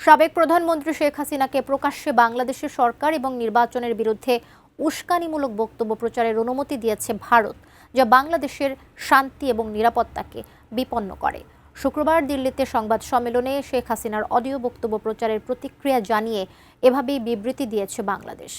সাবেক প্রধানমন্ত্রী শেখ হাসিনাকে প্রকাশ্যে বাংলাদেশের সরকার এবং নির্বাচনের বিরুদ্ধে উস্কানিমূলক বক্তব্য প্রচারের অনুমতি দিয়েছে ভারত, যা বাংলাদেশের শান্তি এবং নিরাপত্তাকে বিপন্ন করে। শুক্রবার দিল্লিতে সংবাদ সম্মেলনে শেখ হাসিনার অডিও বক্তব্য প্রচারের প্রতিক্রিয়া জানিয়ে এভাবেই বিবৃতি দিয়েছে বাংলাদেশ।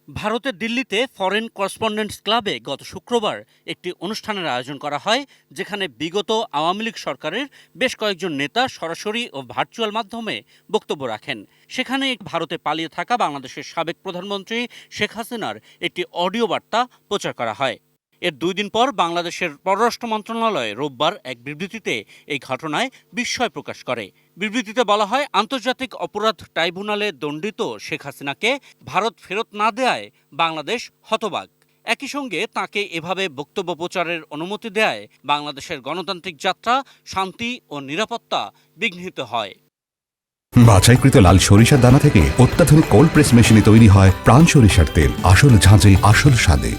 ভারতের দিল্লিতে ফরেন করেসপন্ডেন্টস ক্লাবে গত শুক্রবার একটি অনুষ্ঠানের আয়োজন করা হয়, যেখানে বিগত আওয়ামী লীগ সরকারের বেশ কয়েকজন নেতা সরাসরি ও ভার্চুয়াল মাধ্যমে বক্তব্য রাখেন। সেখানে ভারতে পালিয়ে থাকা বাংলাদেশের সাবেক প্রধানমন্ত্রী শেখ হাসিনার একটি অডিও বার্তা প্রচার করা হয়। এর 2 দিন পর বাংলাদেশের পররাষ্ট্র মন্ত্রণালয় রোববার এক বিবৃতিতে এই ঘটনায় বিস্ময় প্রকাশ করে। বিবৃতিতে বলা হয়, আন্তর্জাতিক অপরাধ ট্রাইব্যুনালে দণ্ডিত শেখ হাসিনাকে ভারত ফেরত না দেয়ায় বাংলাদেশ হতবাক। একই সঙ্গে তাকে এভাবে বক্তব্য প্রচারের অনুমতি দেয়ায় বাংলাদেশের গণতান্ত্রিক যাত্রা, শান্তি ও নিরাপত্তা বিঘ্নিত হয়। বাছাইকৃত লাল সরিষার দানা থেকে অত্যাধুনিক কোল্ড প্রেস মেশিনে তৈরি হয় প্রাণ সরিষার তেল, আসল ঝাঁঝে আসল স্বাদে।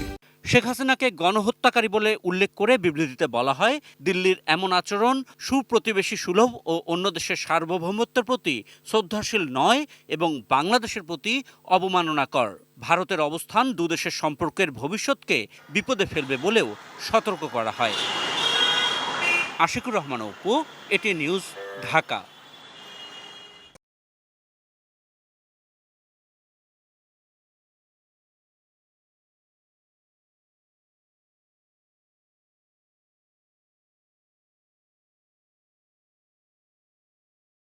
শেখ হাসিনাকে গণহত্যাকারী বলে উল্লেখ করে বিবৃতিতে বলা হয়, দিল্লির এমন আচরণ সুপ্রতিবেশী সুলভ ও অন্য দেশের সার্বভৌমত্বের প্রতি শ্রদ্ধাশীল নয় এবং বাংলাদেশের প্রতি অবমাননাকর। ভারতের অবস্থান দুদেশের সম্পর্কের ভবিষ্যৎকে বিপদে ফেলবে বলেও সতর্ক করা হয়। আশিকুর রহমান অপু, এটি নিউজ, ঢাকা।